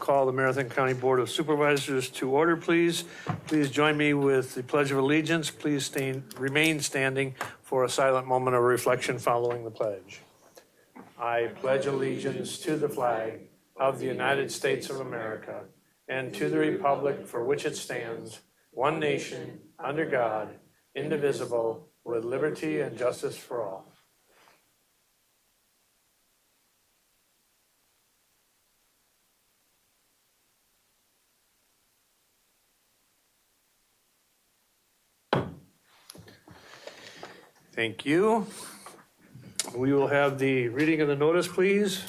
call the Marathon County Board of Supervisors to order, please. Please join me with the Pledge of Allegiance. Please remain standing for a silent moment of reflection following the pledge. I pledge allegiance to the flag of the United States of America and to the republic for which it stands, one nation, under God, indivisible, with liberty and justice for all. Thank you. We will have the reading of the notice, please.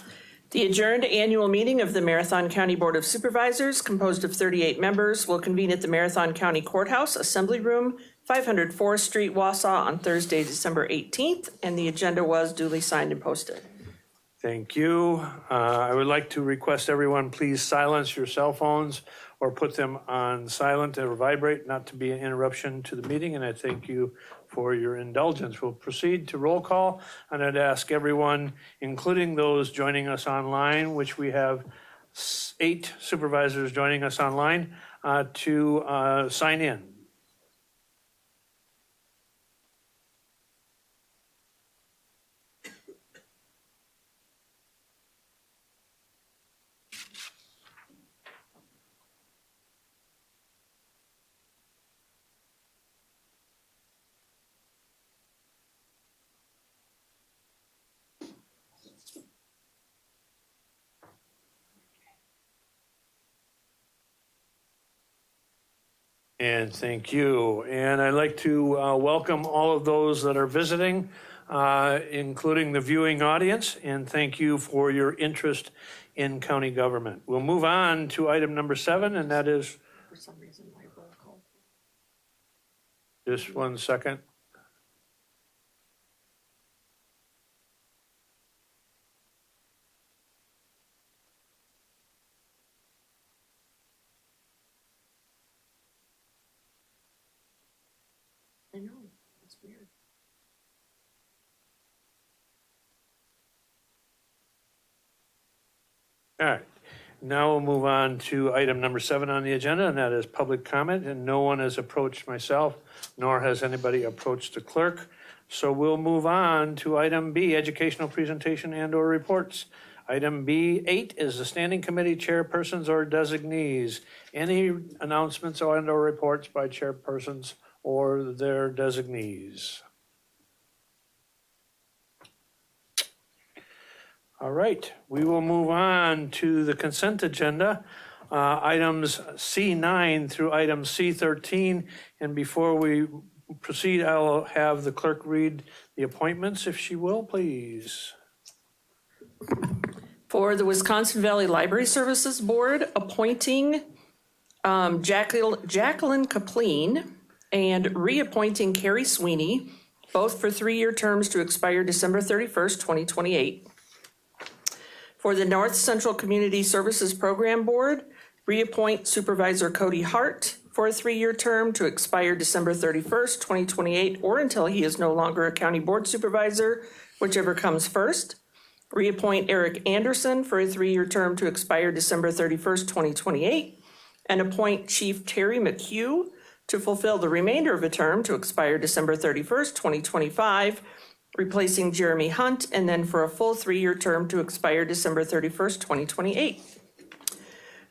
The adjourned annual meeting of the Marathon County Board of Supervisors, composed of 38 members, will convene at the Marathon County Courthouse, Assembly Room, 500 Forest Street, Wausau, on Thursday, December 18th, and the agenda was duly signed and posted. Thank you. I would like to request everyone please silence your cell phones or put them on silent or vibrate, not to be an interruption to the meeting, and I thank you for your indulgence. We'll proceed to roll call, and I'd ask everyone, including those joining us online, which we have 8 supervisors joining us online, to sign in. And thank you. And I'd like to welcome all of those that are visiting, including the viewing audience, and thank you for your interest in county government. We'll move on to item number 7, and that is... For some reason, my roll call. Just one second. I know, it's weird. All right, now we'll move on to item number 7 on the agenda, and that is public comment, and no one has approached myself, nor has anybody approached the clerk. So we'll move on to item B, educational presentation and or reports. Item B8 is the standing committee chairpersons or designees. Any announcements and or reports by chairpersons or their designees? All right, we will move on to the consent agenda, items C9 through item C13. And before we proceed, I'll have the clerk read the appointments, if she will, please. For the Wisconsin Valley Library Services Board, appointing Jacqueline Kapleen and reappointing Carrie Sweeney, both for 3-year terms to expire December 31st, 2028. For the North Central Community Services Program Board, reappoint Supervisor Cody Hart for a 3-year term to expire December 31st, 2028, or until he is no longer a county board supervisor, whichever comes first. Reappoint Eric Anderson for a 3-year term to expire December 31st, 2028, and appoint Chief Terry McHugh to fulfill the remainder of a term to expire December 31st, 2025, replacing Jeremy Hunt, and then for a full 3-year term to expire December 31st, 2028.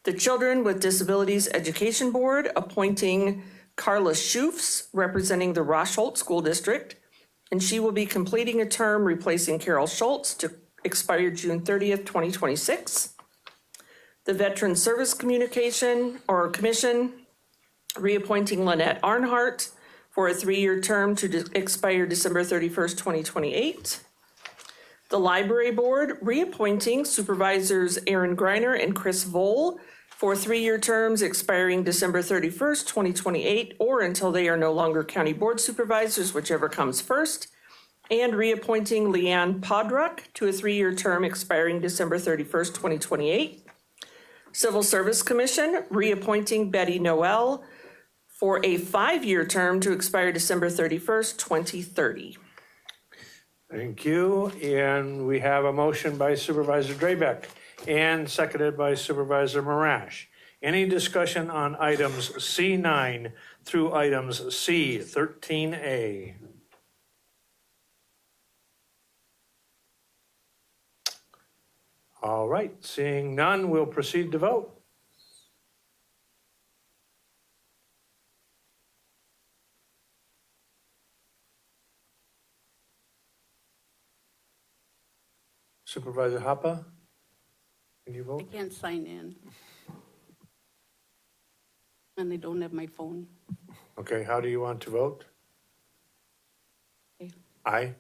The Children with Disabilities Education Board, appointing Carla Schufs, representing the Rosholt School District, and she will be completing a term replacing Carol Schultz to expire June 30th, 2026. The Veteran Service Commission, reappointing Lynette Arnhart for a 3-year term to expire December 31st, 2028. The Library Board, reappointing Supervisors Aaron Greiner and Chris Vole for 3-year terms expiring December 31st, 2028, or until they are no longer county board supervisors, whichever comes first. And reappointing Leanne Podruck to a 3-year term expiring December 31st, 2028. Civil Service Commission, reappointing Betty Noel for a 5-year term to expire December 31st, 2030. Thank you. And we have a motion by Supervisor Drabek. and seconded by Supervisor Marash. Any discussion on items C9 through items C13A? All right, seeing none, we'll proceed to vote. Supervisor Hoppa, can you I vote? can't sign in. And they don't have my phone. Okay, how do you want to vote? Aye. Aye.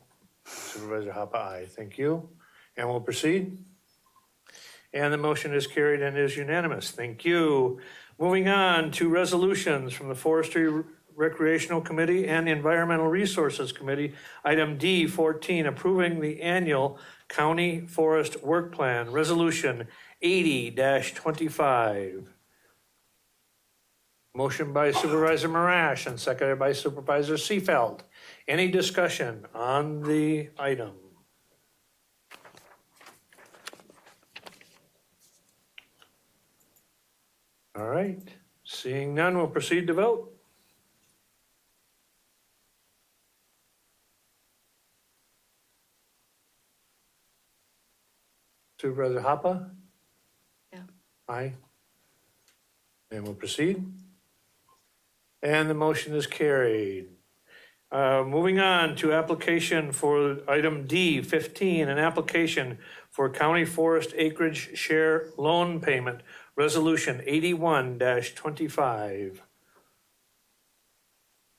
Supervisor Hoppa, aye. Thank you. And we'll proceed. And the motion is carried and is unanimous. Thank you. Moving on to resolutions from the Forestry Recreational Committee and Environmental Resources Committee. Item D14, approving the annual County Forest Work Plan, Resolution 80-25. Motion by Supervisor Marash and seconded by Supervisor Seefeld. Any discussion on the item? All right, seeing none, we'll proceed to vote. Supervisor Hoppa? Yeah. Aye. And we'll proceed. And the motion is carried. Moving on to application for item D15, an application for county forest acreage share loan payment, resolution 81-25.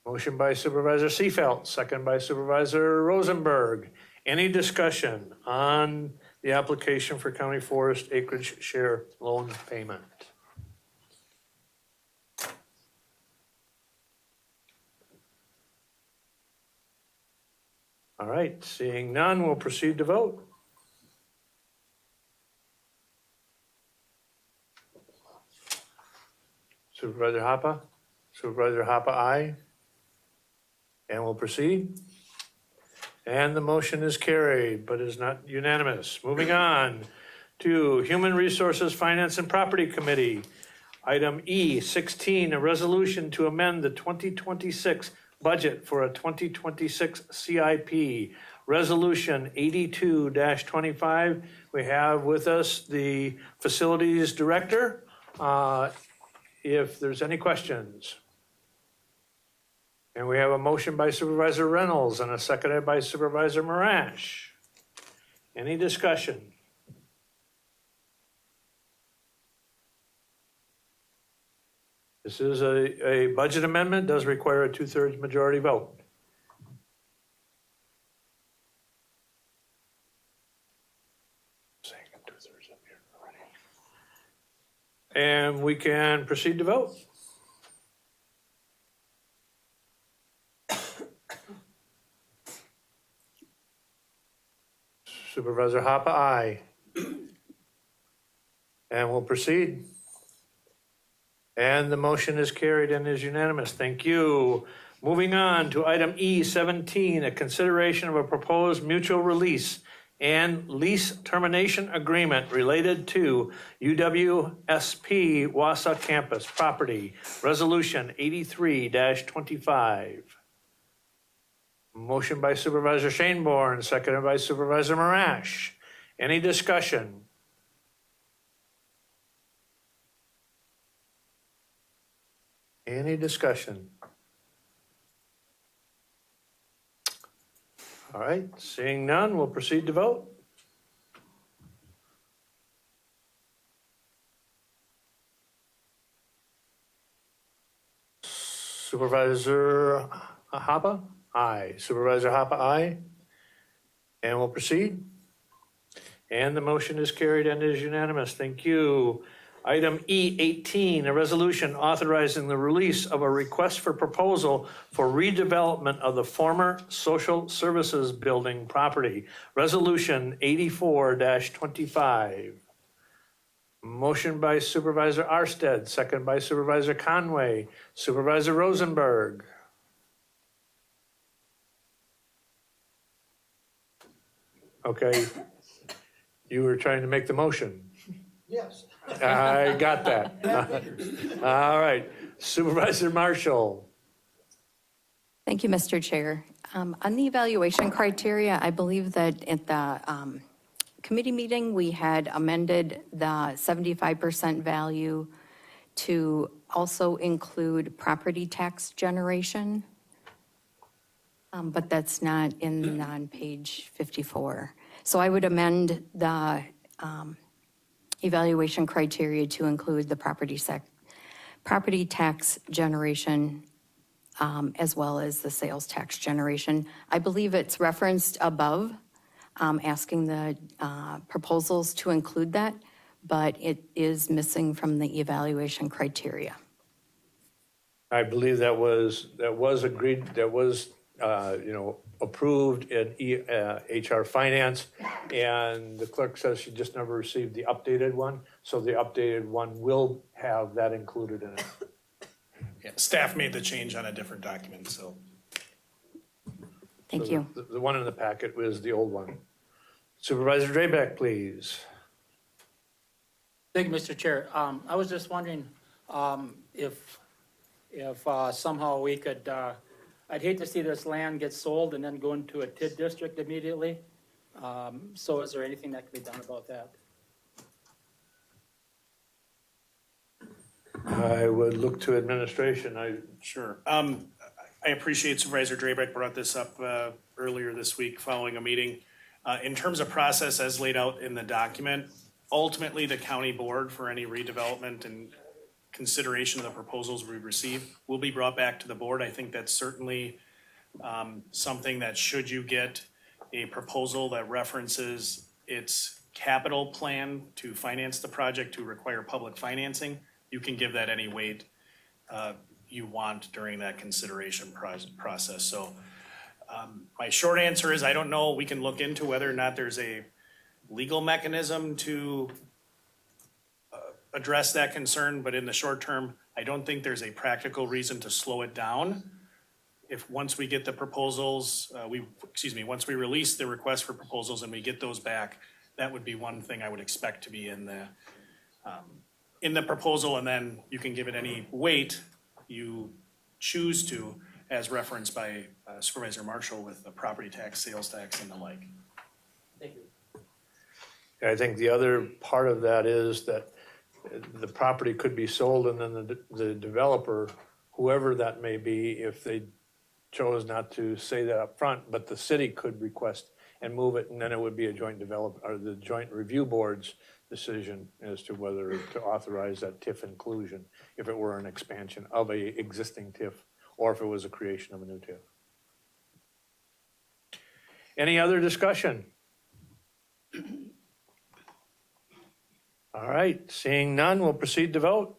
Motion by Supervisor Seefeld, second by Supervisor Rosenberg. Any discussion on the application for county forest acreage share loan payment? All right, seeing none, we'll proceed to vote. Supervisor Hoppa? Supervisor Hoppa, aye. And we'll proceed. And the motion is carried, but is not unanimous. Moving on to Human Resources, Finance, and Property Committee. Item E16, a resolution to amend the 2026 budget for a 2026 CIP. Resolution 82-25. We have with us the Facilities Director. If there's any questions. And we have a motion by Supervisor Reynolds and a seconded by Supervisor Marash. Any discussion? This is a budget amendment, does require a 2/3 majority vote. Saying 2/3 up here already. And we can proceed to vote. Supervisor Hoppa, aye. And we'll proceed. And the motion is carried and is unanimous. Thank you. Moving on to item E17, a consideration of a proposed mutual release and lease termination agreement related to UWSP Wausau Campus property, Resolution 83-25. Motion by Supervisor Shaneborn, seconded by Supervisor Marash. Any discussion? Any discussion? All right, seeing none, we'll proceed to vote. Supervisor Hoppa? Aye. Supervisor Hoppa, aye. And we'll proceed. And the motion is carried and is unanimous. Thank you. Item E18, a resolution authorizing the release of a request for proposal for redevelopment of the former social services building property, Resolution 84-25. Motion by Supervisor Arstead, second by Supervisor Conway. Supervisor Rosenberg. Okay, you were trying to make the motion. Yes. I got that. All right. Supervisor Marshall. Thank you, Mr. Chair. On the evaluation criteria, I believe that at the committee meeting, we had amended the 75% value to also include property tax generation, but that's not on page 54. So I would amend the evaluation criteria to include the property tax generation as well as the sales tax generation. I believe it's referenced above, asking the proposals to include that, but it is missing from the evaluation criteria. I believe that was agreed, that was, approved in HR Finance, and the clerk says she just never received the updated one, so the updated one will have that included in it. Yeah, staff made the change on a different document, so. Thank So you. The one in the packet was the old one. Supervisor Drabeck, please. Thank you, Mr. Chair. I was just wondering if somehow we could, I'd hate to see this land get sold and then go into a TID district immediately. So is there anything that can be done about that? I would look to administration. Sure. I appreciate Supervisor Drabeck brought this up earlier this week following a meeting. In terms of process as laid out in the document, ultimately the county board for any redevelopment and consideration of the proposals we receive will be brought back to the board. I think that's certainly something that should you get a proposal that references its capital plan to finance the project to require public financing, you can give that any weight you want during that consideration process. So my short answer is I don't know. We can look into whether or not there's a legal mechanism to address that concern, but in the short term, I don't think there's a practical reason to slow it down. If once we get the proposals, once we release the request for proposals and we get those back, that would be one thing I would expect to be in the proposal, and then you can give it any weight you choose to, as referenced by Supervisor Marshall with the property tax, sales tax, and the like. Thank you. I think the other part of that is that the property could be sold and then the developer, whoever that may be, if they chose not to say that up front, but the city could request and move it, and then it would be a joint the joint review board's decision as to whether to authorize that TIF inclusion, if it were an expansion of a existing TIF, or if it was a creation of a new TIF. Any other discussion? All right, seeing none, we'll proceed to vote.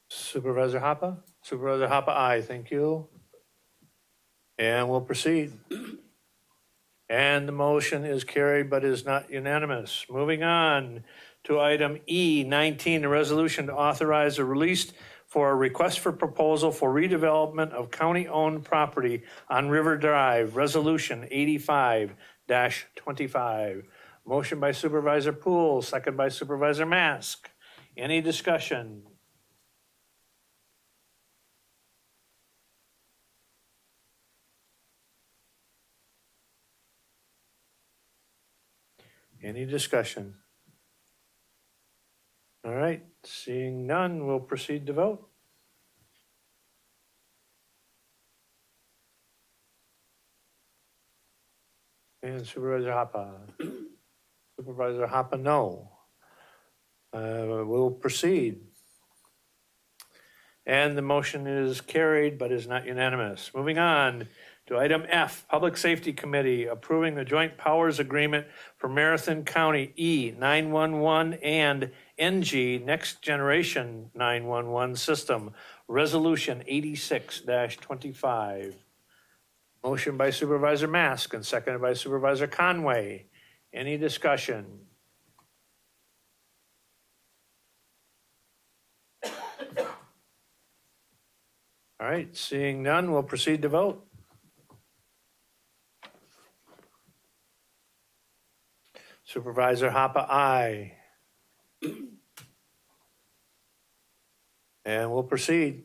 Supervisor Hoppe? Supervisor Hoppe, aye, thank you. And we'll proceed. And the motion is carried but is not unanimous. Moving on to item E19, a resolution to authorize a release for a request for proposal for redevelopment of county-owned property on River Drive, Resolution 85-25. Motion by Supervisor Poole, second by Supervisor Mask. Any discussion? Any discussion? All right, seeing none, we'll proceed to vote. And Supervisor Hoppe? Supervisor Hoppe, no. We'll proceed. And the motion is carried but is not unanimous. Moving on to item F, Public Safety Committee approving the joint powers agreement for Marathon County E911 and NG Next Generation 911 System, Resolution 86-25. Motion by Supervisor Mask and seconded by Supervisor Conway. Any discussion? All right, seeing none, we'll proceed to vote. Supervisor Hopper, aye. And we'll proceed.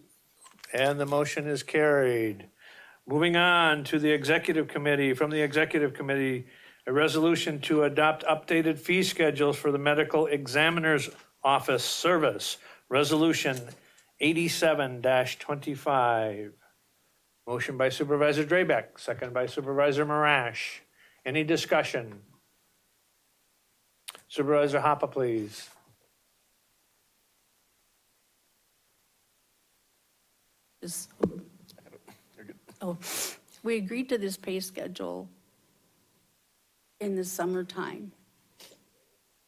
And the motion is carried. Moving on to the Executive Committee, from the Executive Committee, a resolution to adopt updated fee schedules for the Medical Examiner's Office Service, Resolution 87-25. Motion by Supervisor Drabek, second by Supervisor Marash. Any discussion? Supervisor Hopper, please. This- Oh, we agreed to this pay schedule in the summertime.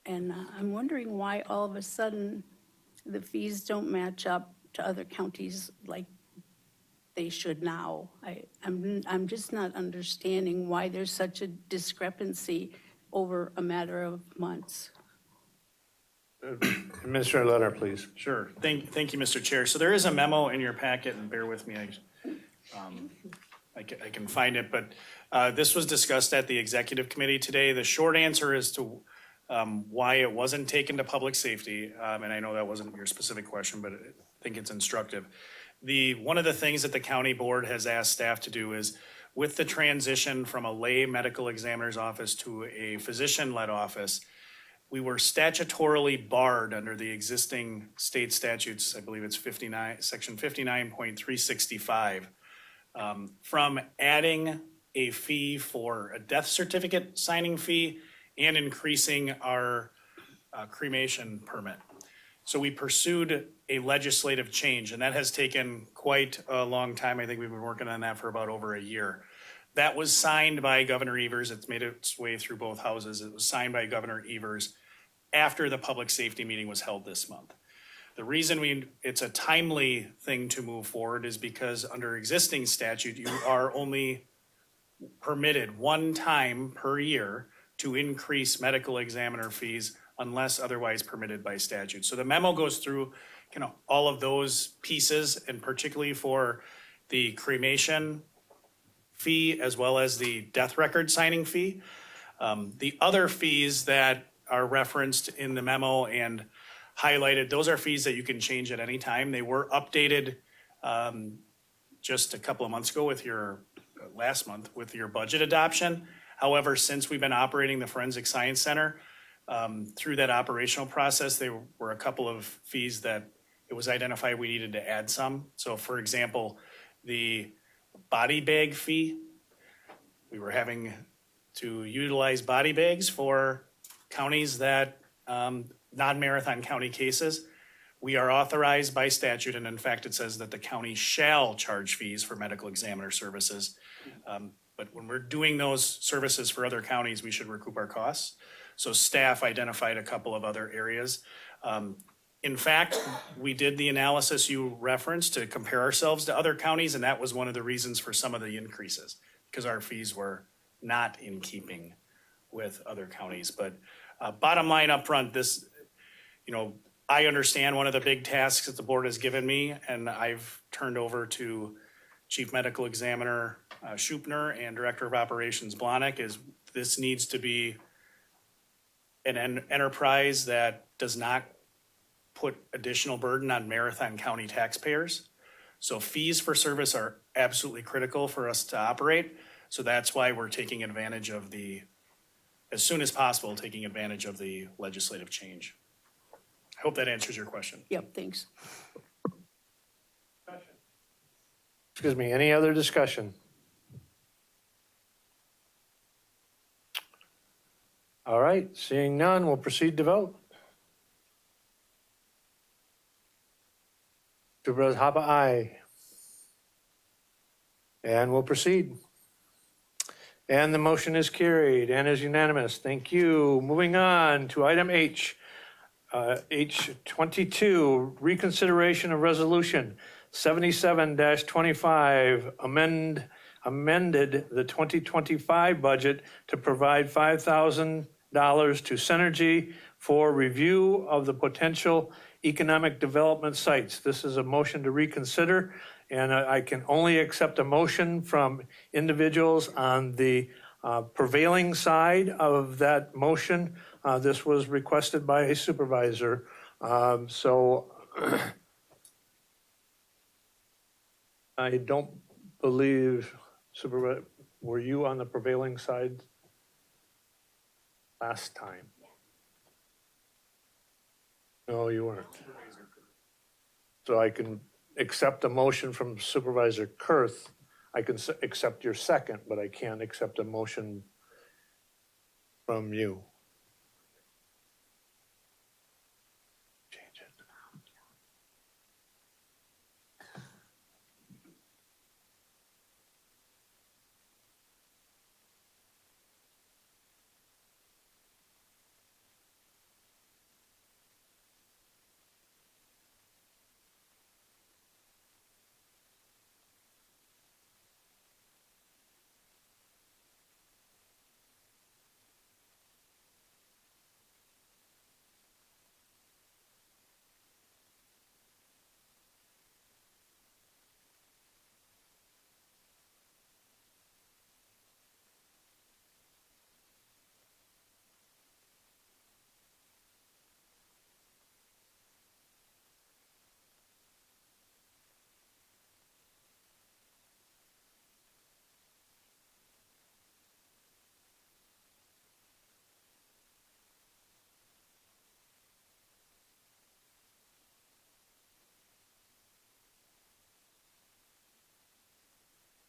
And I'm wondering why all of a sudden the fees don't match up to other counties like they should now. I'm just not understanding why there's such a discrepancy over a matter of months. Administrator Leonard, please. Sure. Thank you, Mr. Chair. So there is a memo in your packet, and bear with me, I can find it, but this was discussed at the executive committee today. The short answer as to why it wasn't taken to public safety, and I know that wasn't your specific question, but I think it's instructive. One of the things that the county board has asked staff to do is, with the transition from a lay medical examiner's office to a physician-led office, we were statutorily barred under the existing state statutes, I believe it's section 59.365, from adding a fee for a death certificate signing fee and increasing our cremation permit. So we pursued a legislative change, and that has taken quite a long time. I think we've been working on that for about over a year. That was signed by Governor Evers. It's made its way through both houses. It was signed by Governor Evers after the public safety meeting was held this month. The reason it's a timely thing to move forward is because under existing statute, you are only permitted one time per year to increase medical examiner fees unless otherwise permitted by statute. So the memo goes through all of those pieces, and particularly for the cremation fee as well as the death record signing fee. The other fees that are referenced in the memo and highlighted, those are fees that you can change at any time. They were updated just a couple of months ago last month with your budget adoption. However, since we've been operating the Forensic Science Center, through that operational process, there were a couple of fees that it was identified we needed to add some. So for example, the body bag fee, we were having to utilize body bags for counties that, non-marathon county cases. We are authorized by statute, and in fact, it says that the county shall charge fees for medical examiner services. But when we're doing those services for other counties, we should recoup our costs. So staff identified a couple of other areas. In fact, we did the analysis you referenced to compare ourselves to other counties, and that was one of the reasons for some of the increases, because our fees were not in keeping with other counties. But bottom line up front, this, I understand one of the big tasks that the board has given me, and I've turned over to Chief Medical Examiner Schupner and Director of Operations Blahnik, is this needs to be an enterprise that does not put additional burden on Marathon County taxpayers. So fees for service are absolutely critical for us to operate. So that's why we're taking advantage of as soon as possible, taking advantage of the legislative change. I hope that answers your question. Yep, thanks. Excuse me, any other discussion? All right, seeing none, we'll proceed to vote. Supervisor Hopper, aye. And we'll proceed. And the motion is carried and is unanimous. Thank you. Moving on to item H. H22, reconsideration of resolution 77-25, amended the 2025 budget to provide $5,000 to Synergy for review of the potential economic development sites. This is a motion to reconsider, And I can only accept a motion from individuals on the prevailing side of that motion. This was requested by a supervisor. So I don't believe, Supervisor, were you on the prevailing side last time? No, you weren't. So I can accept a motion from Supervisor Kurth. I can accept your second, but I can't accept a motion from you. Change it.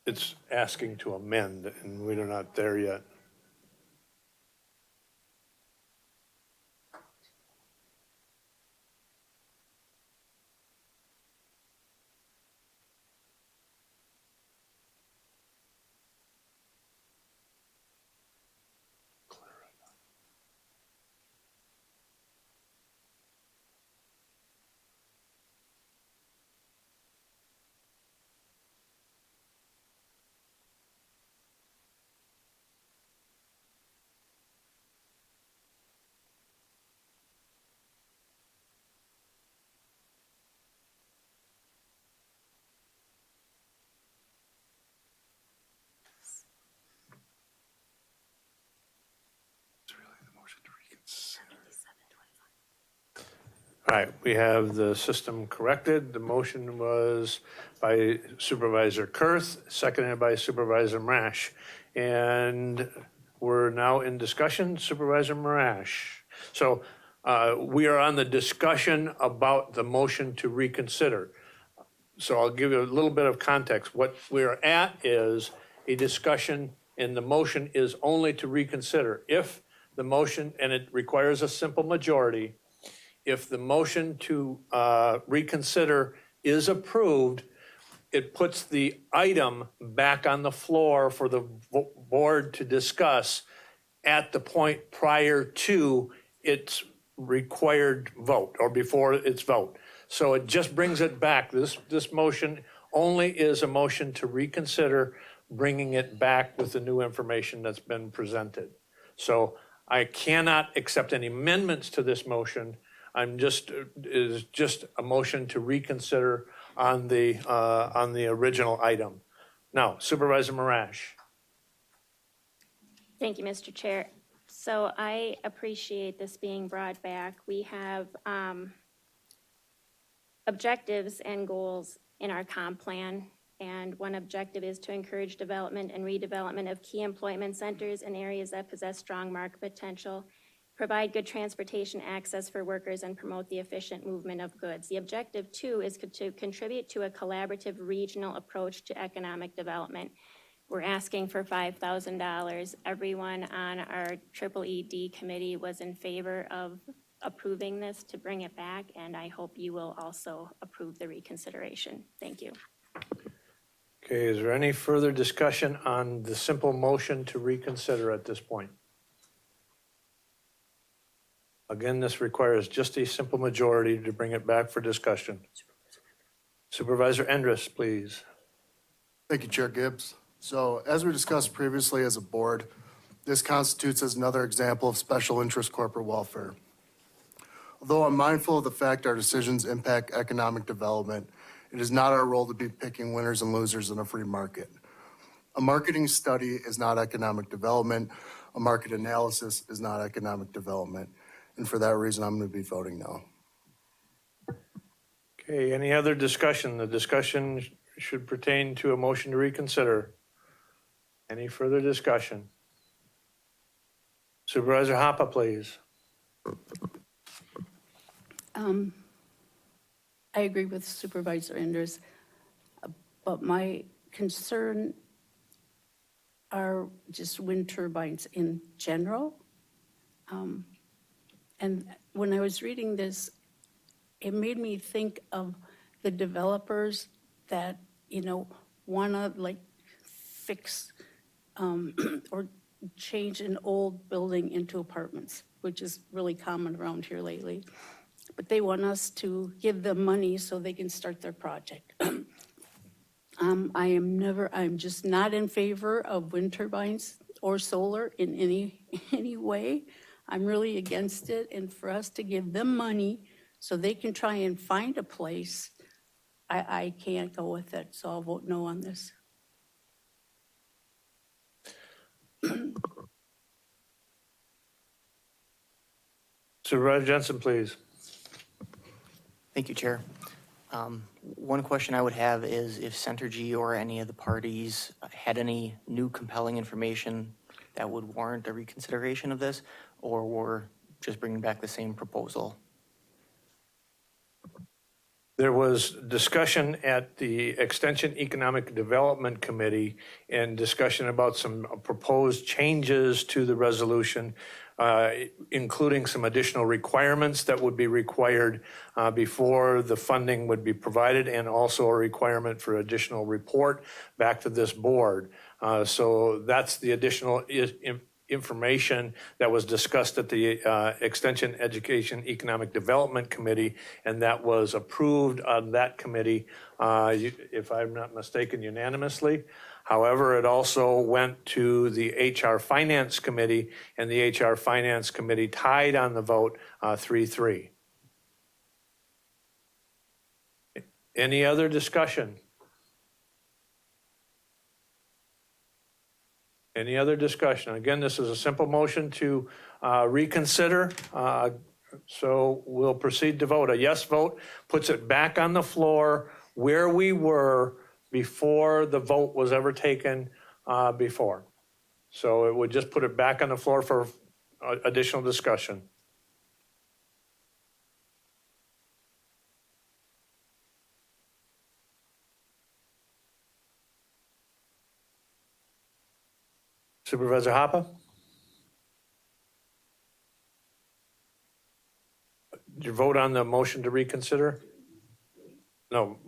It's asking to amend, and we're not there yet. All right, we have the system corrected. The motion was by Supervisor Kurth, seconded by Supervisor Marash. And we're now in discussion, Supervisor Marash. So we are on the discussion about the motion to reconsider. So I'll give you a little bit of context. What we're at is a discussion, and the motion is only to reconsider. If the motion, and it requires a simple majority, if the motion to reconsider is approved, it puts the item back on the floor for the board to discuss at the point prior to its required vote or before its vote. So it just brings it back. This motion only is a motion to reconsider, bringing it back with the new information that's been presented. So I cannot accept any amendments to this motion. Is just a motion to reconsider on the original item. Now, Supervisor Marash. Thank you, Mr. Chair. So I appreciate this being brought back. We have objectives and goals in our comp plan. And one objective is to encourage development and redevelopment of key employment centers in areas that possess strong market potential, provide good transportation access for workers, and promote the efficient movement of goods. The objective, too, is to contribute to a collaborative regional approach to economic development. We're asking for $5,000. Everyone on our EED committee was in favor of approving this to bring it back, and I hope you will also approve the reconsideration. Thank you. Okay, is there any further discussion on the simple motion to reconsider at this point? Again, this requires just a simple majority to bring it back for discussion. Supervisor Endres, please. Thank you, Chair Gibbs. So as we discussed previously as a board, this constitutes as another example of special interest corporate welfare. Although I'm mindful of the fact our decisions impact economic development, it It is not our role to be picking winners and losers in a free market. A marketing study is not economic development. A market analysis is not economic development. And for that reason, I'm going to be voting no. Okay, any other discussion? The discussion should pertain to a motion to reconsider. Any further discussion? Supervisor Hoppe, please. I agree with Supervisor Enders, but my concern are just wind turbines in general. And when I was reading this, it made me think of the developers that, wanna like fix or change an old building into apartments, which is really common around here lately. But they want us to give them money so they can start their project. I'm just not in favor of wind turbines or solar in any way. I'm really against it, and for us to give them money so they can try and find a place, I can't go with it, so I'll vote no on this. Supervisor Jensen, please. Thank you, Chair. One question I would have is if Centergy or any of the parties had any new compelling information that would warrant a reconsideration of this, or were just bringing back the same proposal. There was discussion at the Extension Economic Development Committee and discussion about some proposed changes to the resolution, including some additional requirements that would be required before the funding would be provided, and also a requirement for additional report back to this board. So that's the additional information that was discussed at the Extension Education Economic Development Committee, and that was approved on that committee, if I'm not mistaken, unanimously. However, it also went to the HR Finance Committee, and the HR Finance Committee tied on the vote 3-3. Any other discussion? Any other discussion? Again, this is a simple motion to reconsider. So we'll proceed to vote. A yes vote puts it back on the floor where we were before the vote was ever taken before. So it would just put it back on the floor for additional discussion. Supervisor Hoppe? Did you vote on the motion to reconsider? No,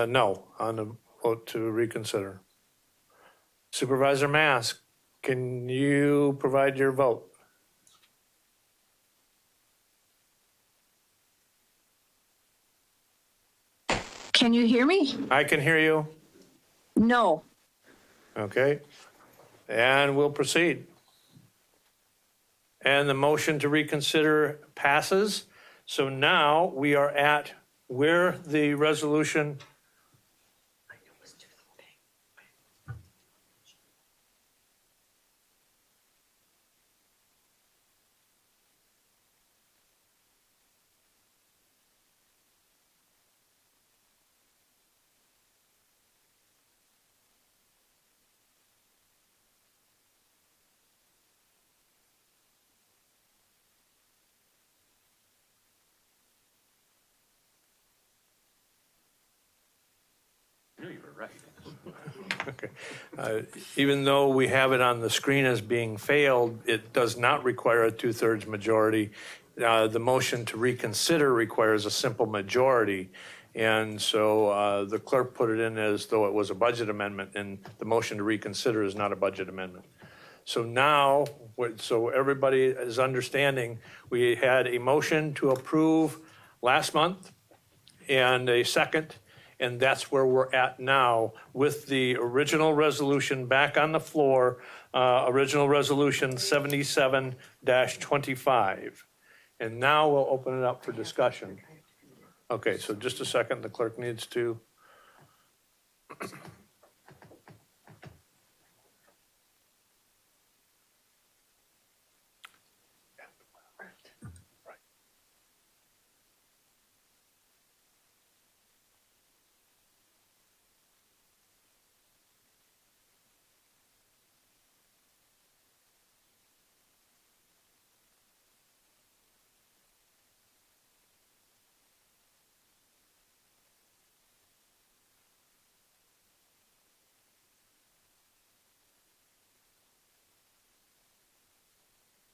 no, on the vote to reconsider. Supervisor Mask, can you provide your vote? Can you hear me? I can hear you. No. Okay. And we'll proceed. And the motion to reconsider passes. So now we are at where the resolution. Okay. Even though we have it on the screen as being failed, it does not require a 2/3 majority. The motion to reconsider requires a simple majority. And so the clerk put it in as though it was a budget amendment, and the motion to reconsider is not a budget amendment. So now, so everybody is understanding, we had a motion to approve last month and a second. And that's where we're at now with the original resolution back on the floor, original resolution 77-25. And now we'll open it up for discussion. Okay, so just a second, the clerk needs to.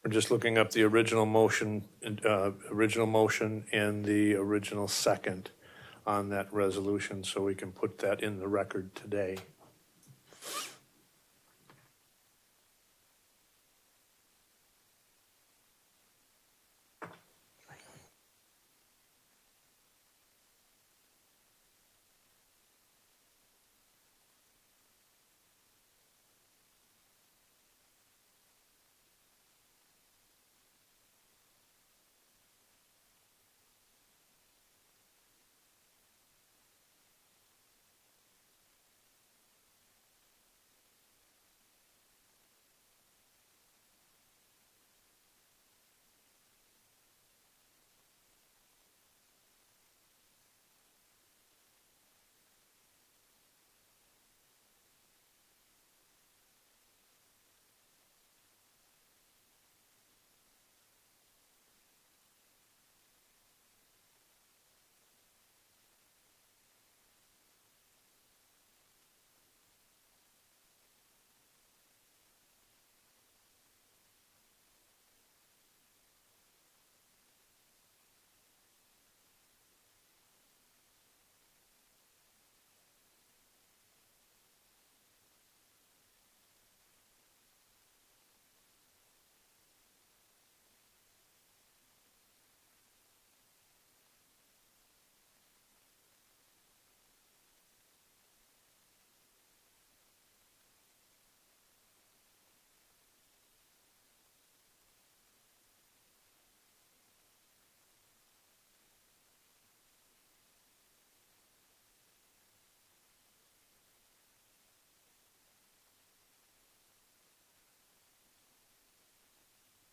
We're just looking up the original motion, and the original second on that resolution, so we can put that in the record today.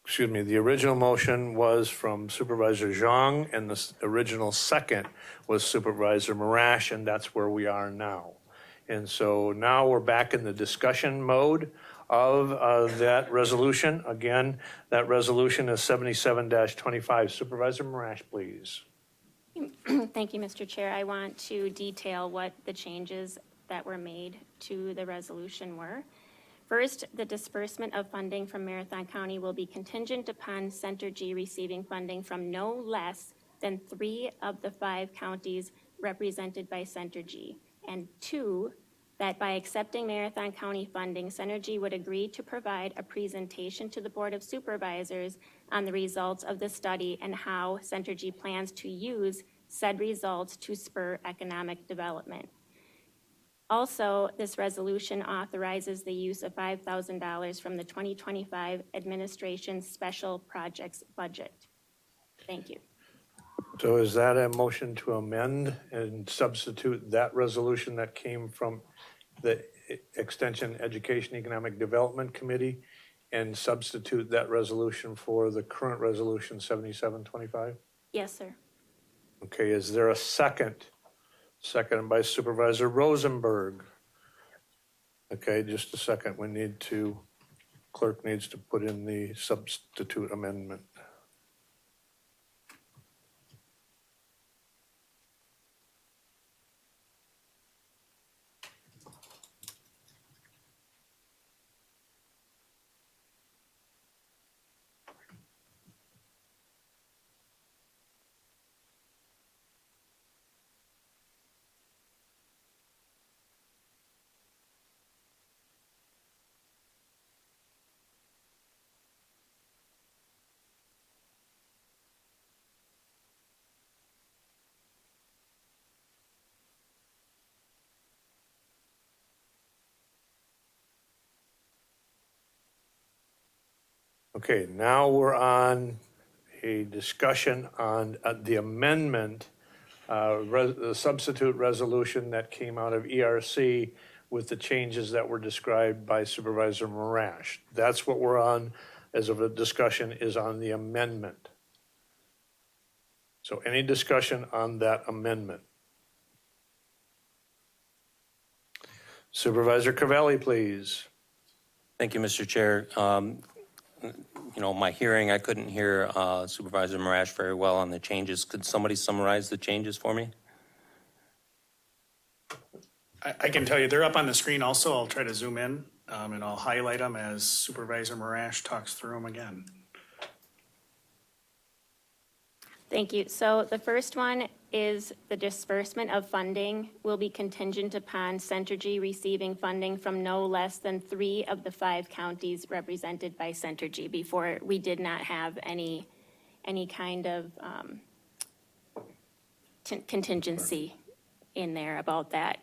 Excuse me, the original motion was from Supervisor Zhang, and the original second was Supervisor Marash, and that's where we are now. And so now we're back in the discussion mode of that resolution. Again, that resolution is 77-25. Supervisor Marash, please. Thank you, Mr. Chair. I want to detail what the changes that were made to the resolution were. First, the disbursement of funding from Marathon County will be contingent upon Centergy receiving funding from no less than 3 of the 5 counties represented by Centergy. And 2, that by accepting Marathon County funding, Centergy would agree to provide a presentation to the Board of Supervisors on the results of the study and how Centergy plans to use said results to spur economic development. Also, this resolution authorizes the use of $5,000 from the 2025 Administration Special Projects Budget. Thank you. So is that a motion to amend and substitute that resolution that came from the Extension Education Economic Development Committee and substitute that resolution for the current resolution 7725? Yes, sir. Okay, is there a second? Seconded by Supervisor Rosenberg. Okay, just a second. Clerk needs to put in the substitute amendment. Okay, now we're on a discussion on the amendment the substitute resolution that came out of ERC with the changes that were described by Supervisor Marash. That's what we're on as of a discussion, is on the amendment. So any discussion on that amendment? Supervisor Cavalli, please. Thank you, Mr. Chair. My hearing, I couldn't hear Supervisor Marash very well on the changes. Could somebody summarize the changes for me? I can tell you, they're up on the screen also. I'll try to zoom in, and I'll highlight them as Supervisor Marash talks through them again. Thank you. So the first one is the disbursement of funding will be contingent upon Centergy receiving funding from no less than 3 of the 5 counties represented by Centergy. Before, we did not have any kind of contingency in there about that.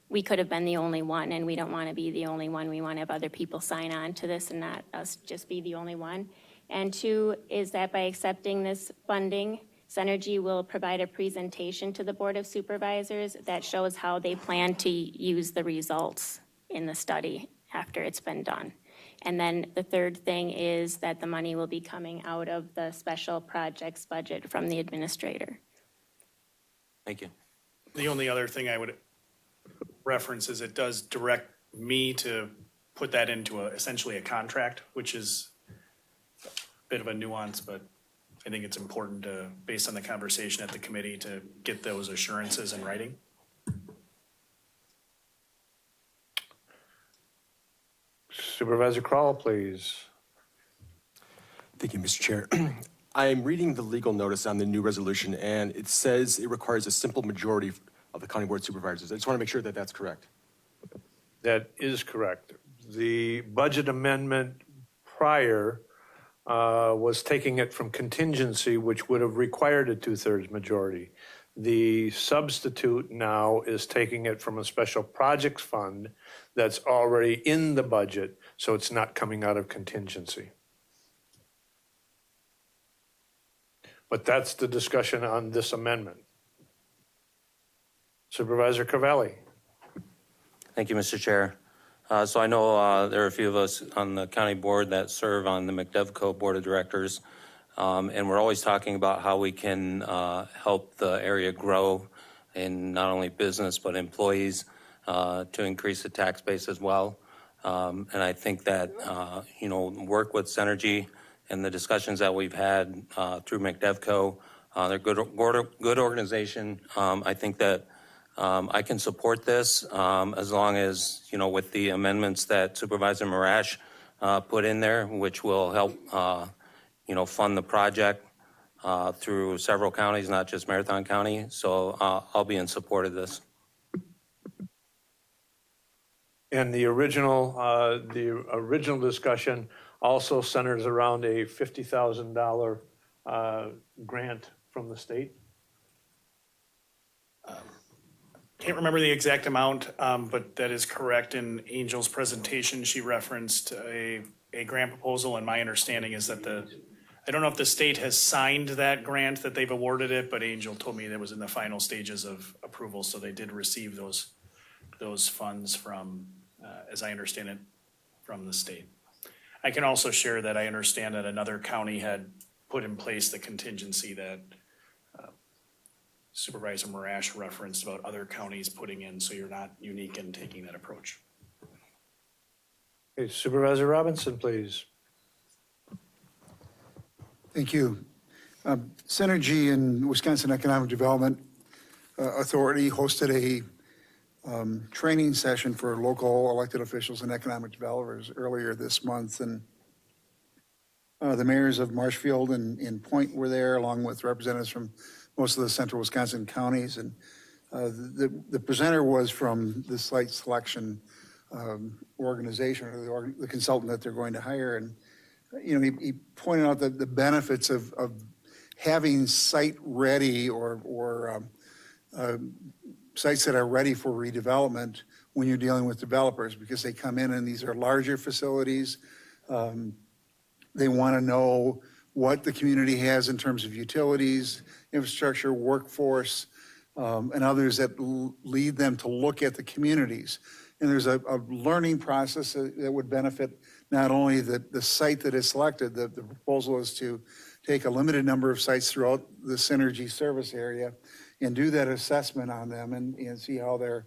We could have been the only one, and we don't want to be the only one. We want to have other people sign on to this and not us just be the only one. And 2 is that by accepting this funding, Centergy will provide a presentation to the Board of Supervisors that shows how they plan to use the results in the study after it's been done. And then the third thing is that the money will be coming out of the special projects budget from the administrator. Thank you. The only other thing I would reference is it does direct me to put that into essentially a contract, which is a bit of a nuance, but I think it's important to, based on the conversation at the committee, to get those assurances in writing. Supervisor Crowell, please. Thank you, Mr. Chair. I'm reading the legal notice on the new resolution, and it says it requires a simple majority of the County Board of Supervisors. I just want to make sure that that's correct. That is correct. The budget amendment prior was taking it from contingency, which would have required a 2/3 majority. The substitute now is taking it from a special projects fund that's already in the budget, so it's not coming out of contingency. But that's the discussion on this amendment. Supervisor Cavalli. Thank you, Mr. Chair. So I know there are a few of us on the county board that serve on the McDevco Board of Directors, and we're always talking about how we can help the area grow in not only business but employees to increase the tax base as well. And I think that, work with Centergy and the discussions that we've had through McDevco, they're good organization. I think that I can support this as long as, with the amendments that Supervisor Marash put in there, which will help, fund the project through several counties, not just Marathon County. So I'll be in support of this. And the original discussion also centers around a $50,000 grant from the state. Can't remember the exact amount, but that is correct. In Angel's presentation, she referenced a grant proposal, and my understanding is that I don't know if the state has signed that grant, that they've awarded it, but Angel told me that was in the final stages of approval, so they did receive those funds from, as I understand it, from the state. I can also share that I understand that another county had put in place the contingency that Supervisor Marash referenced about other counties putting in, so you're not unique in taking that approach. Okay, Supervisor Robinson, please. Thank you. Centergy and Wisconsin Economic Development Authority hosted a training session for local elected officials and economic developers earlier this month. And the mayors of Marshfield and Point were there, along with representatives from most of the central Wisconsin counties. And the presenter was from the site selection organization, or the consultant that they're going to hire. And he pointed out that the benefits of having site-ready or sites that are ready for redevelopment when you're dealing with developers, because they come in and these are larger facilities. They want to know what the community has in terms of utilities, infrastructure, workforce, and others that lead them to look at the communities. And there's a learning process that would benefit not only the site that is selected, the proposal is to take a limited number of sites throughout the Synergy service area and do that assessment on them and see how they're,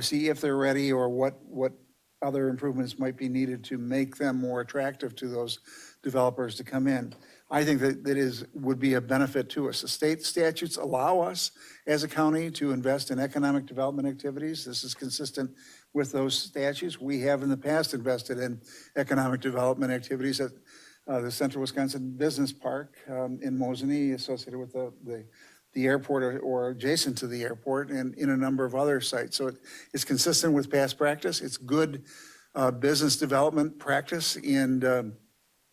see if they're ready or what other improvements might be needed to make them more attractive to those developers to come in. I think that would be a benefit to us. The state statutes allow us as a county to invest in economic development activities. This is consistent with those statutes. We have in the past invested in economic development activities at the Central Wisconsin Business Park in Mosinee, associated with the airport or adjacent to the airport, and in a number of other sites. So it's consistent with past practice. It's good business development practice, and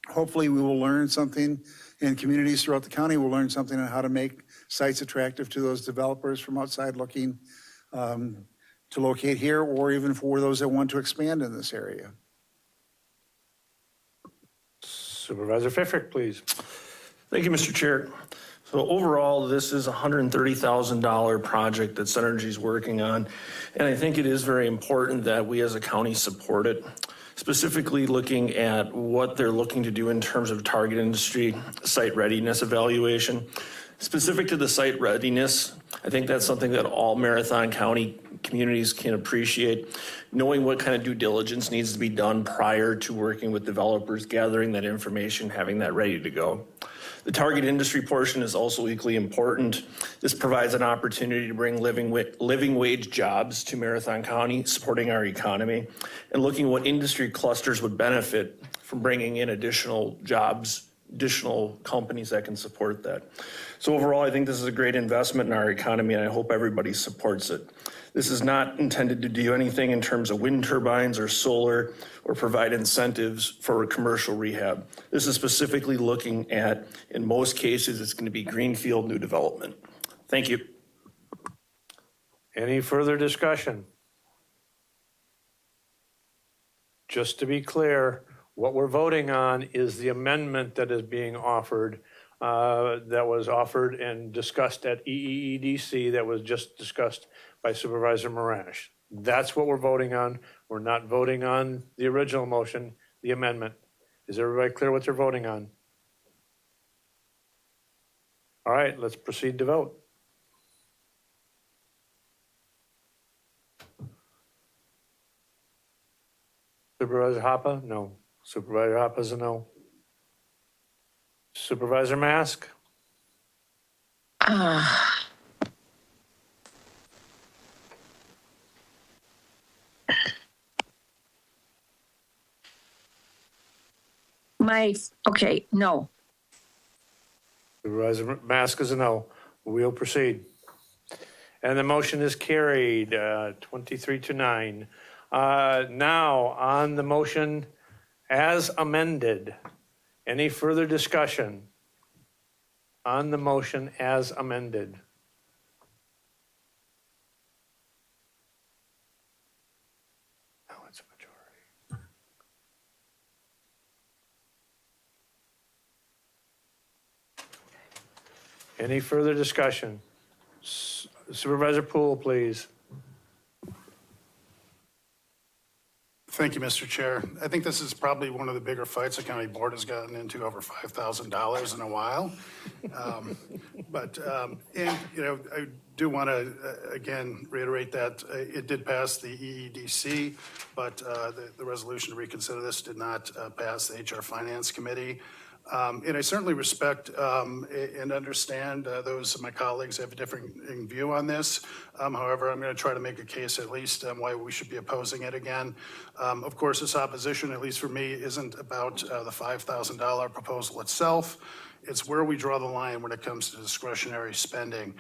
hopefully we will learn something, and communities throughout the county will learn something on how to make sites attractive to those developers from outside looking to locate here, or even for those that want to expand in this area. Supervisor Pfeffert, please. Thank you, Mr. Chair. So overall, this is a $130,000 project that Synergy is working on. And I think it is very important that we as a county support it, specifically looking at what they're looking to do in terms of target industry site readiness evaluation. Specific to the site readiness, I think that's something that all Marathon County communities can appreciate, knowing what kind of due diligence needs to be done prior to working with developers, gathering that information, having that ready to go. The target industry portion is also equally important. This provides an opportunity to bring living wage jobs to Marathon County, supporting our economy, and looking at what industry clusters would benefit from bringing in additional jobs, additional companies that can support that. So overall, I think this is a great investment in our economy, and I hope everybody supports it. This is not intended to do anything in terms of wind turbines or solar or provide incentives for commercial rehab. This is specifically looking at, in most cases, it's going to be greenfield new development. Thank you. Any further discussion? Just to be clear, what we're voting on is the amendment that is being offered, that was offered and discussed at EEEDC, that was just discussed by Supervisor Marash. That's what we're voting on. We're not voting on the original motion, the amendment. Is everybody clear what they're voting on? All right, let's proceed to vote. Supervisor Hoppe? No. Supervisor Hoppe is a no. Supervisor Mask? Okay, no. Supervisor Mask is a no. We'll proceed. And the motion is carried, 23-9. Now, on the motion as amended, any further discussion on the motion as amended? Now it's a majority. Any further discussion? Supervisor Poole, please. Thank you, Mr. Chair. I think this is probably one of the bigger fights the county board has gotten into, over $5,000 in a while. And, you know, I do want to, again, reiterate that it did pass the EEDC, but the resolution to reconsider this did not pass the HR Finance Committee. And I certainly respect and understand those of my colleagues have a different view on this. However, I'm going to try to make a case at least why we should be opposing it again. Of course, this opposition, at least for me, isn't about the $5,000 proposal itself. It's where we draw the line when it comes to discretionary spending.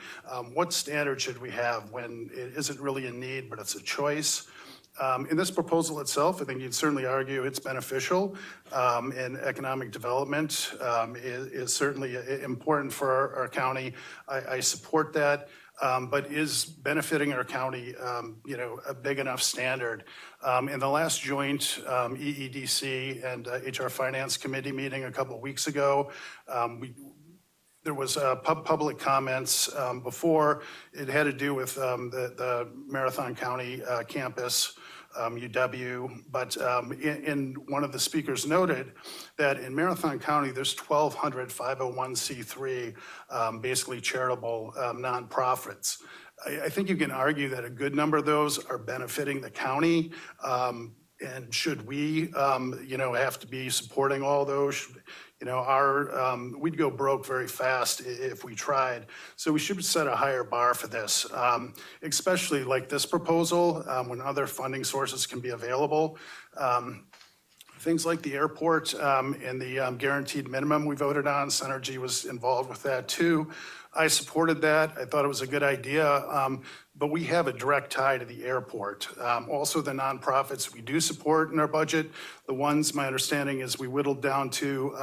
What standard should we have when it isn't really a need, but it's a choice? In this proposal itself, I think you'd certainly argue it's beneficial, and economic development is certainly important for our county. I support that, but is benefiting our county, you know, a big enough standard? In the last joint EEDC and HR Finance Committee meeting a couple of weeks ago, there was public comments before. It had to do with the Marathon County campus, UW. But in one of the speakers noted that in Marathon County, there's 1,200 501c3, basically charitable nonprofits. I think you can argue that a good number of those are benefiting the county. And should we, have to be supporting all those? We'd go broke very fast if we tried. So we should set a higher bar for this, especially like this proposal, when other funding sources can be available. Things like the airport and the guaranteed minimum we voted on, Synergy was involved with that too. I supported that. I thought it was a good idea, but we have a direct tie to the airport. Also, the nonprofits we do support in our budget, the ones, my understanding is we whittled down to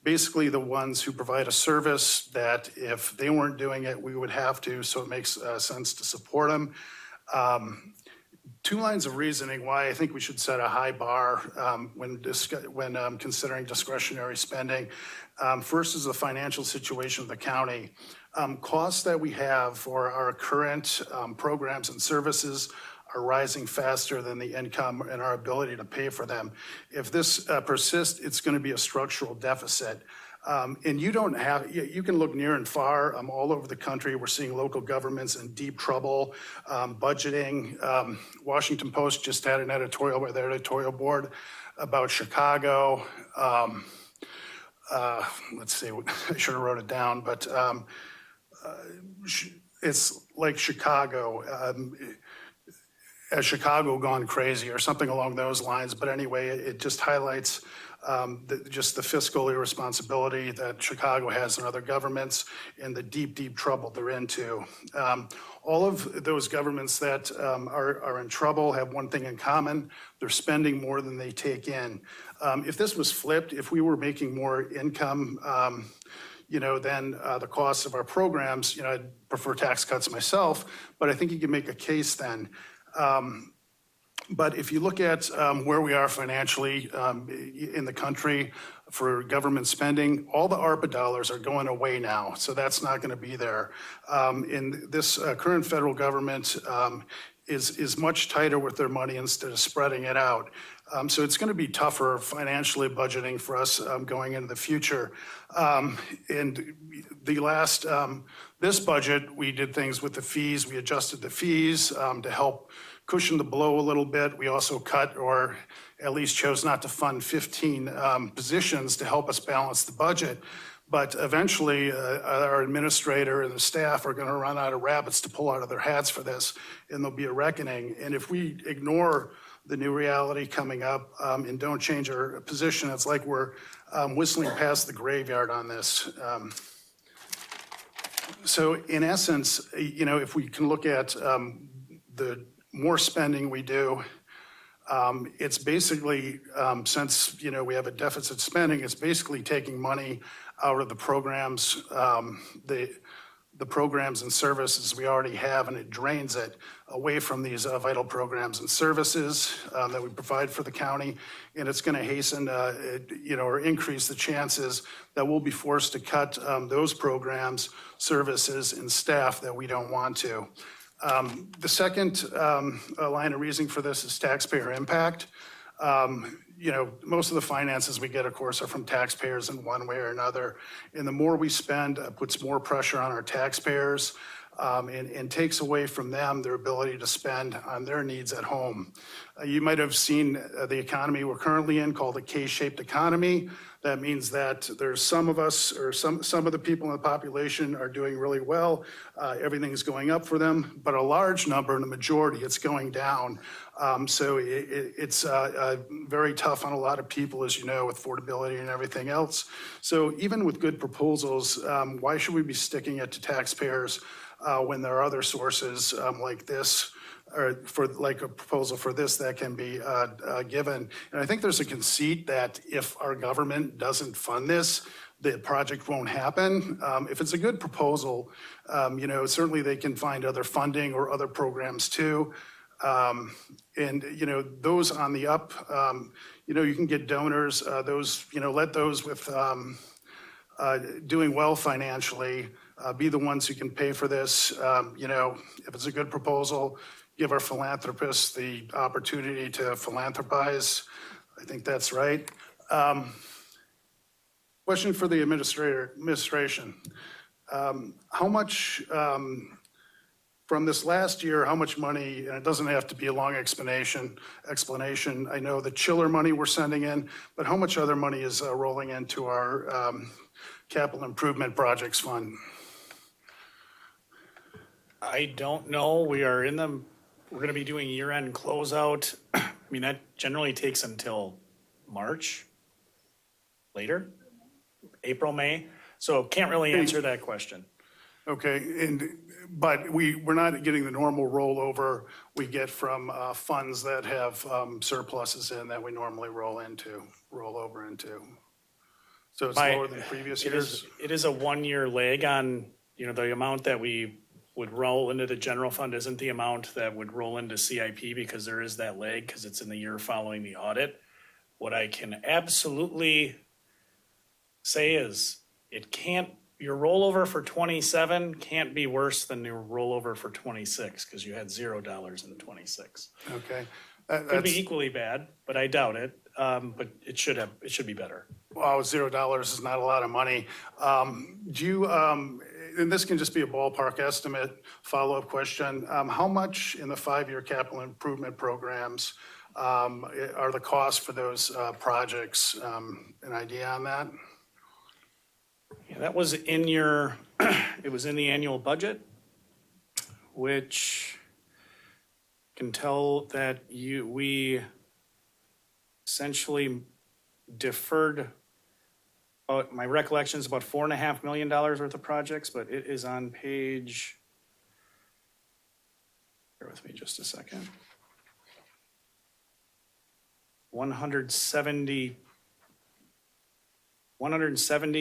basically the ones who provide a service that if they weren't doing it, we would have to, so it makes sense to support them. Two lines of reasoning why I think we should set a high bar when considering discretionary spending. First is the financial situation of the county. Costs that we have for our current programs and services are rising faster than the income and our ability to pay for them. If this persists, it's going to be a structural deficit. And you can look near and far all over the country. We're seeing local governments in deep trouble, budgeting. Washington Post just had an editorial by their editorial board about Chicago. Let's see, I should have wrote it down, but it's like Chicago. Has Chicago gone crazy or something along those lines? But anyway, it just highlights just the fiscal irresponsibility that Chicago has and other governments and the deep, deep trouble they're into. All of those governments that are in trouble have one thing in common. They're spending more than they take in. If this was flipped, if we were making more income, than the costs of our programs, I'd prefer tax cuts myself, but I think you can make a case then. But if you look at where we are financially in the country for government spending, all the ARPA dollars are going away now, so that's not going to be there. And this current federal government is much tighter with their money instead of spreading it out. So it's going to be tougher financially budgeting for us going into the future. And the last, this budget, we did things with the fees. We adjusted the fees to help cushion the blow a little bit. We also cut, or at least chose not to fund 15 positions to help us balance the budget. But eventually, our administrator and the staff are going to run out of rabbits to pull out of their hats for this, and there'll be a reckoning. And if we ignore the new reality coming up and don't change our position, it's like we're whistling past the graveyard on this. So in essence, if we can look at the more spending we do, it's basically, since, we have a deficit spending, it's basically taking money out of the programs, the programs and services we already have, and it drains it away from these vital programs and services that we provide for the county. And it's going to hasten, or increase the chances that we'll be forced to cut those programs, services, and staff that we don't want to. The second line of reasoning for this is taxpayer impact. Most of the finances we get, of course, are from taxpayers in one way or another. And the more we spend puts more pressure on our taxpayers and takes away from them their ability to spend on their needs at home. You might have seen the economy we're currently in called a K-shaped economy. That means that there's some of us, or some of the people in the population are doing really well. Everything's going up for them, but a large number, and the majority, it's going down. So it's very tough on a lot of people, as you know, with affordability and everything else. So even with good proposals, why should we be sticking it to taxpayers when there are other sources like this, or for like a proposal for this that can be given? And I think there's a conceit that if our government doesn't fund this, the project won't happen. If it's a good proposal, certainly they can find other funding or other programs too. And those on the up, you can get donors, those, let those with doing well financially, be the ones who can pay for this. If it's a good proposal, give our philanthropists the opportunity to philanthropize. I think that's right. Question for the administration. How much, from this last year, how much money, and it doesn't have to be a long explanation, I know the chiller money we're sending in, but how much other money is rolling into our capital improvement projects fund? I don't know. We're going to be doing year-end closeout. I mean, that generally takes until March, later, April, May. So can't really answer that question. Okay, but we're not getting the normal rollover we get from funds that have surpluses in that we normally roll over into. So it's lower than previous years? It is a one-year lag on, the amount that we would roll into the general fund isn't the amount that would roll into CIP because there is that lag because it's in the year following the audit. What I can absolutely say is your rollover for 27 can't be worse than your rollover for 26 because you had $0 in 26. Okay. Could be equally bad, but I doubt it. But it should be better. Wow, $0 is not a lot of money. And this can just be a ballpark estimate, follow-up question. How much in the 5-year capital improvement programs are the costs for those projects? An idea on that? Yeah, that was it was in the annual budget, which can tell that we essentially deferred, my recollection is about $4.5 million worth of projects, but it is on page, bear with me just a second. 170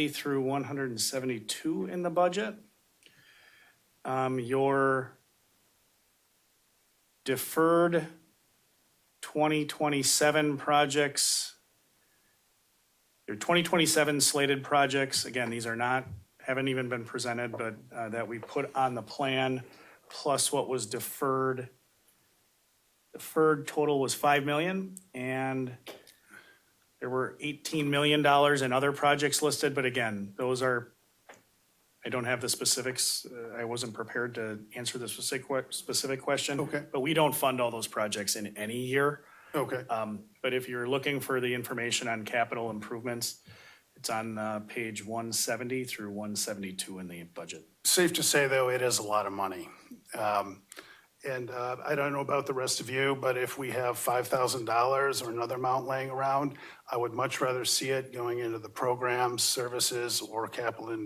through 172 in the budget. Your deferred 2027 projects, your 2027 slated projects, again, these haven't even been presented, but that we put on the plan, plus what was deferred. Deferred total was $5 million, and there were $18 million in other projects listed, but again, I don't have the specifics. I wasn't prepared to answer the specific question. Okay. But we don't fund all those projects in any year. Okay. But if you're looking for the information on capital improvements, it's on page 170 through 172 in the budget. Safe to say, though, it is a lot of money. And I don't know about the rest of you, but if we have $5,000 or another amount laying around, I would much rather see it going into the programs, services, or capital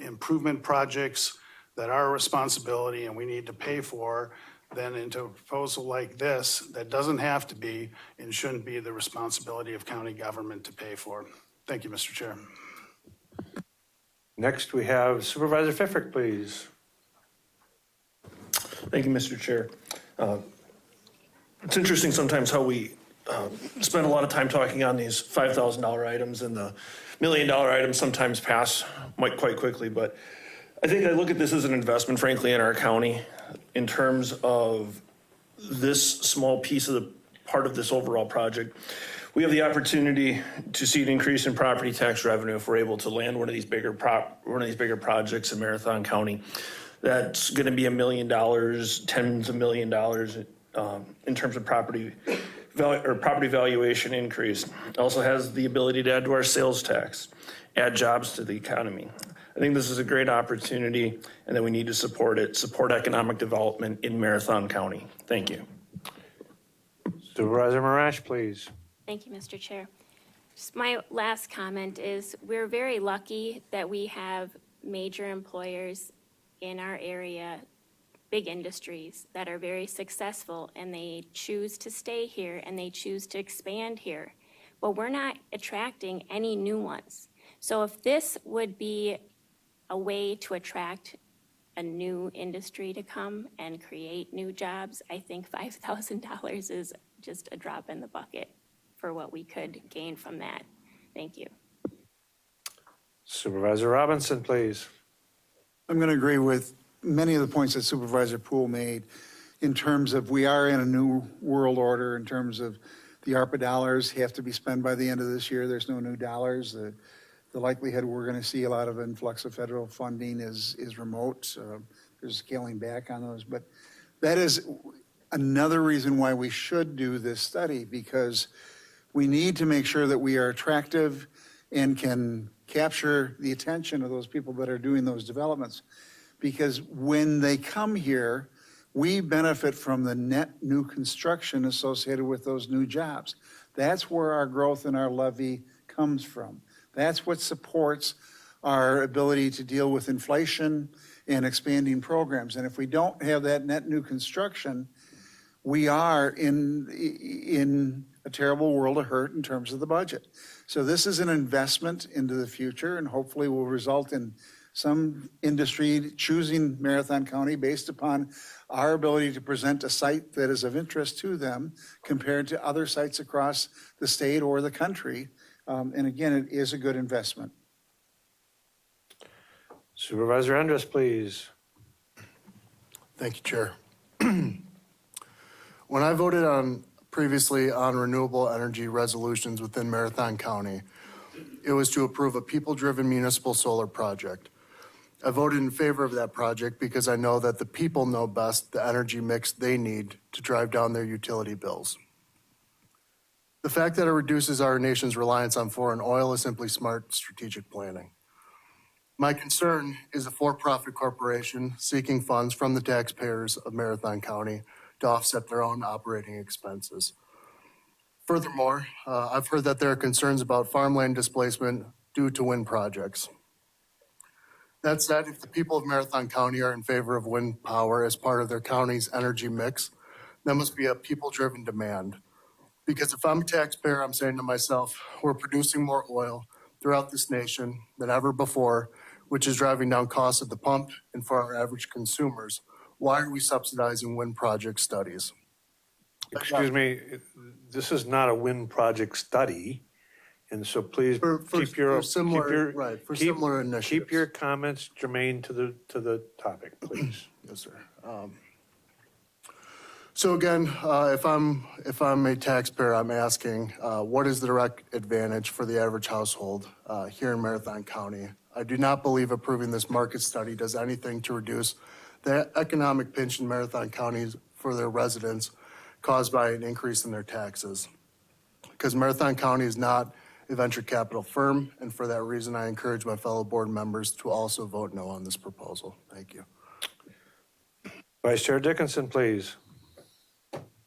improvement projects that are a responsibility and we need to pay for than into a proposal like this that doesn't have to be and shouldn't be the responsibility of county government to pay for. Thank you, Mr. Chair. Next, we have Supervisor Pfeffert, please. Thank you, Mr. Chair. It's interesting sometimes how we spend a lot of time talking on these $5,000 items, and the $1 million items sometimes pass quite quickly. But I think I look at this as an investment, frankly, in our county in terms of this small piece of the part of this overall project. We have the opportunity to see an increase in property tax revenue if we're able to land one of these bigger projects in Marathon County. That's going to be $1 million, tens of $1 million in terms of property valuation increase. It also has the ability to add to our sales tax, add jobs to the economy. I think this is a great opportunity, and that we need to support it, support economic development in Marathon County. Thank you. Supervisor Marash, please. Thank you, Mr. Chair. Just my last comment is we're very lucky that we have major employers in our area, big industries that are very successful, and they choose to stay here and they choose to expand here. But we're not attracting any new ones. So if this would be a way to attract a new industry to come and create new jobs, I think $5,000 is just a drop in the bucket for what we could gain from that. Thank you. Supervisor Robinson, please. I'm going to agree with many of the points that Supervisor Poole made in terms of we are in a new world order in terms of the ARPA dollars have to be spent by the end of this year. There's no new dollars. The likelihood we're going to see a lot of influx of federal funding is remote. There's scaling back on those. But that is another reason why we should do this study, because we need to make sure that we are attractive and can capture the attention of those people that are doing those developments. Because when they come here, we benefit from the net new construction associated with those new jobs. That's where our growth in our levy comes from. That's what supports our ability to deal with inflation and expanding programs. And if we don't have that net new construction, we are in a terrible world of hurt in terms of the budget. So this is an investment into the future and hopefully will result in some industry choosing Marathon County based upon our ability to present a site that is of interest to them compared to other sites across the state or the country. And again, it is a good investment. Supervisor Andrus, please. Thank you, Chair. When I voted previously on renewable energy resolutions within Marathon County, it was to approve a people-driven municipal solar project. I voted in favor of that project because I know that the people know best the energy mix they need to drive down their utility bills. The fact that it reduces our nation's reliance on foreign oil is simply smart strategic planning. My concern is a for-profit corporation seeking funds from the taxpayers of Marathon County to offset their own operating expenses. Furthermore, I've heard that there are concerns about farmland displacement due to wind projects. That said, if the people of Marathon County are in favor of wind power as part of their county's energy mix, that must be a people-driven demand. Because if I'm a taxpayer, I'm saying to myself, we're producing more oil throughout this nation than ever before, which is driving down costs at the pump and for our average consumers. Why are we subsidizing wind project studies? Excuse me, this is not a wind project study. And so please keep your similar initiatives. Keep your comments germane to the topic, please. Yes, sir. So again, if I'm a taxpayer, I'm asking, what is the direct advantage for the average household here in Marathon County? I do not believe approving this market study does anything to reduce the economic pinch in Marathon County for their residents caused by an increase in their taxes. Because Marathon County is not a venture capital firm, and for that reason, I encourage my fellow board members to also vote no on this proposal. Thank you. Vice Chair Dickinson, please.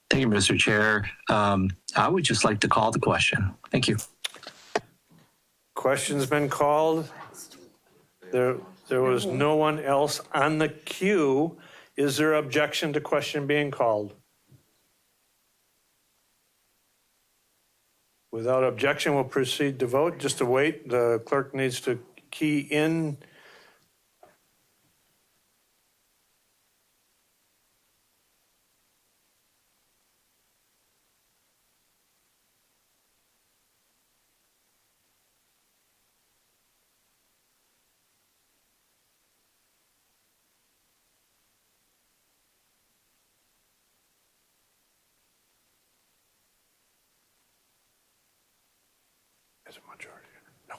Thank you, Mr. Chair. I would just like to call the question. Thank you. Question's been called. There was no one else on the queue. Is there objection to question being called? Without objection, we'll proceed to vote. Just to wait, the clerk needs to key in. As a majority. No.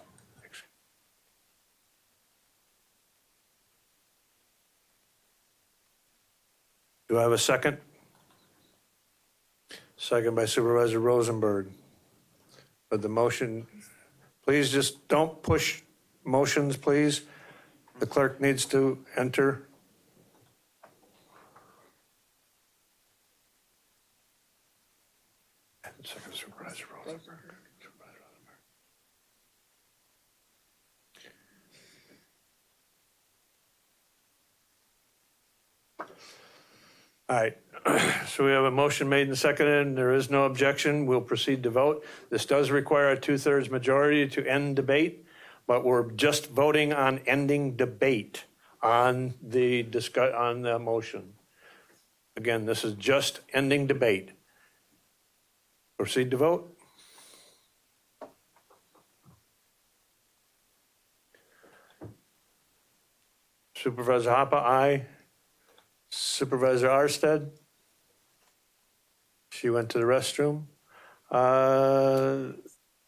Do I have a second? Second by Supervisor Rosenberg. But the motion, please just don't push motions, please. The clerk needs to enter. Second, Supervisor Rosenberg. All right, so we have a motion made and seconded, and there is no objection. We'll proceed to vote. This does require a 2/3 majority to end debate, but we're just voting on ending debate on the motion. Again, this is just ending debate. Proceed to vote. Supervisor Hoppe, aye. Supervisor Arstead? She went to the restroom.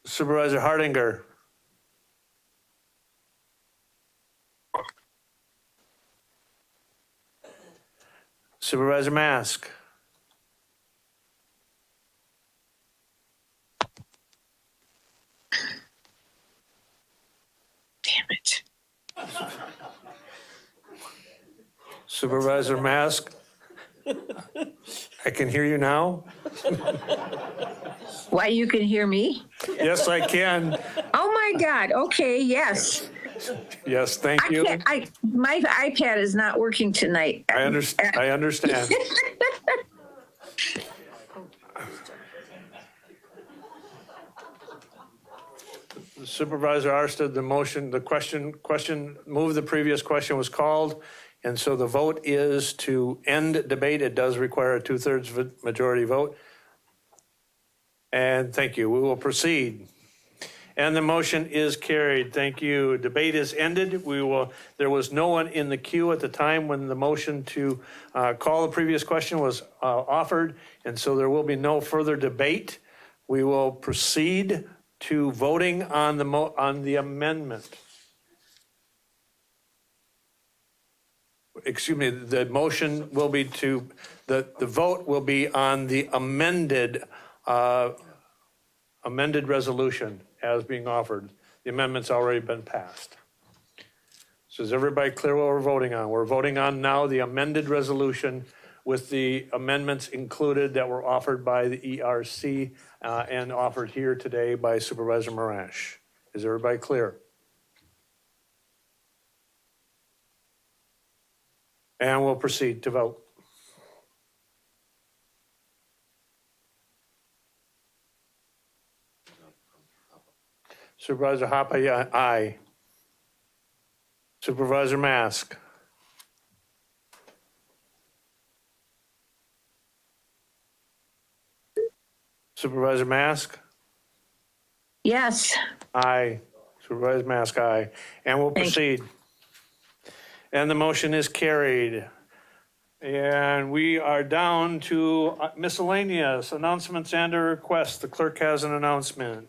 Supervisor Hardinger? Supervisor Mask? Damn it. Supervisor Mask? I can hear you now? Why, you can hear me? Yes, I can. Oh, my God. Okay, yes. Yes, thank you. My iPad is not working tonight. I understand. Supervisor Arstead, the previous question was called, and so the vote is to end debate. It does require a 2/3 majority vote. And thank you. We will proceed. And the motion is carried. Thank you. Debate is ended. There was no one in the queue at the time when the motion to call the previous question was offered, and so there will be no further debate. We will proceed to voting on the amendment. Excuse me, the motion will be the vote will be on the amended resolution as being offered. The amendment's already been passed. So is everybody clear what we're voting on? We're voting on now the amended resolution with the amendments included that were offered by the ERC and offered here today by Supervisor Marash. Is everybody clear? And we'll proceed to vote. Supervisor Hoppe, aye. Supervisor Mask. Supervisor Mask? Yes. Aye. Supervisor Mask, aye. And we'll proceed. And the motion is carried. And we are down to miscellaneous announcements and requests. The clerk has an announcement.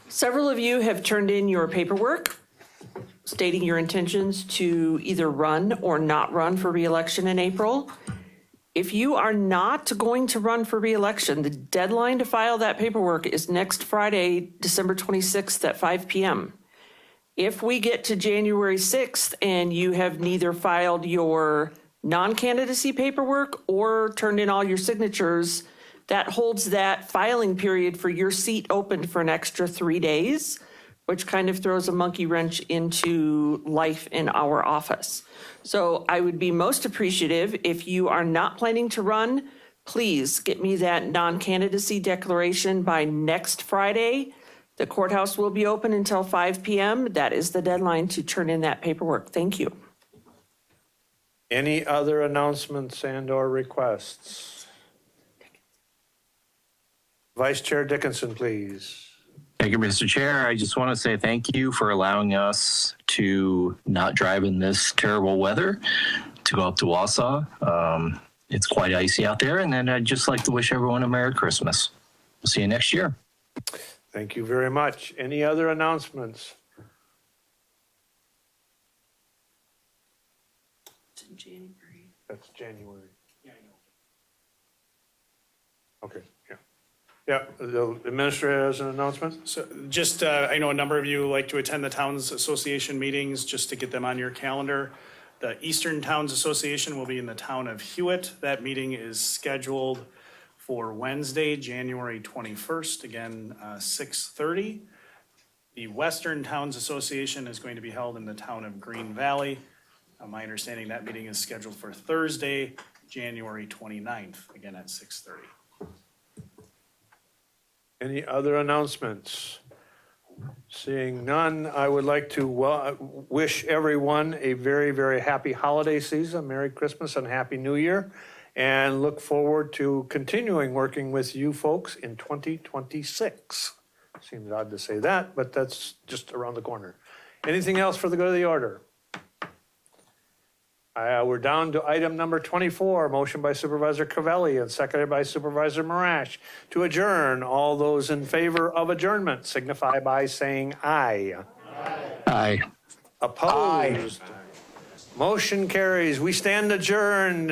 Several of you have turned in your paperwork stating your intentions to either run or not run for reelection in April. If you are not going to run for reelection, the deadline to file that paperwork is next Friday, December 26th at 5 p.m. If we get to January 6th and you have neither filed your non-candidacy paperwork or turned in all your signatures, that holds that filing period for your seat open for an extra 3 days, which kind of throws a monkey wrench into life in our office. So I would be most appreciative if you are not planning to run, please get me that non-candidacy declaration by next Friday. The courthouse will be open until 5 p.m. That is the deadline to turn in that paperwork. Thank you. Any other announcements and or requests? Vice Chair Dickinson, please. Thank you, Mr. Chair. I just want to say thank you for allowing us to not drive in this terrible weather to go up to Wausau. It's quite icy out there. And then I'd just like to wish everyone a Merry Christmas. We'll see you next year. Thank you very much. Any other announcements? It's in January. That's January. Okay, yeah. Yeah, the administrator has an announcement? So just, I know a number of you like to attend the Towns Association meetings, just to get them on your calendar. The Eastern Towns Association will be in the town of Hewitt. That meeting is scheduled for Wednesday, January 21st, again, 6:30. The Western Towns Association is going to be held in the town of Green Valley. My understanding, that meeting is scheduled for Thursday, January 29th, again at 6:30. Any other announcements? Seeing none, I would like to wish everyone a very, very happy holiday season, Merry Christmas and Happy New Year, and look forward to continuing working with you folks in 2026. Seems odd to say that, but that's just around the corner. Anything else for the good of the order? We're down to item number 24, motion by Supervisor Covelli and seconded by Supervisor Marash to adjourn. All those in favor of adjournment signify by saying aye. Aye. Opposed? Motion carries. We stand adjourned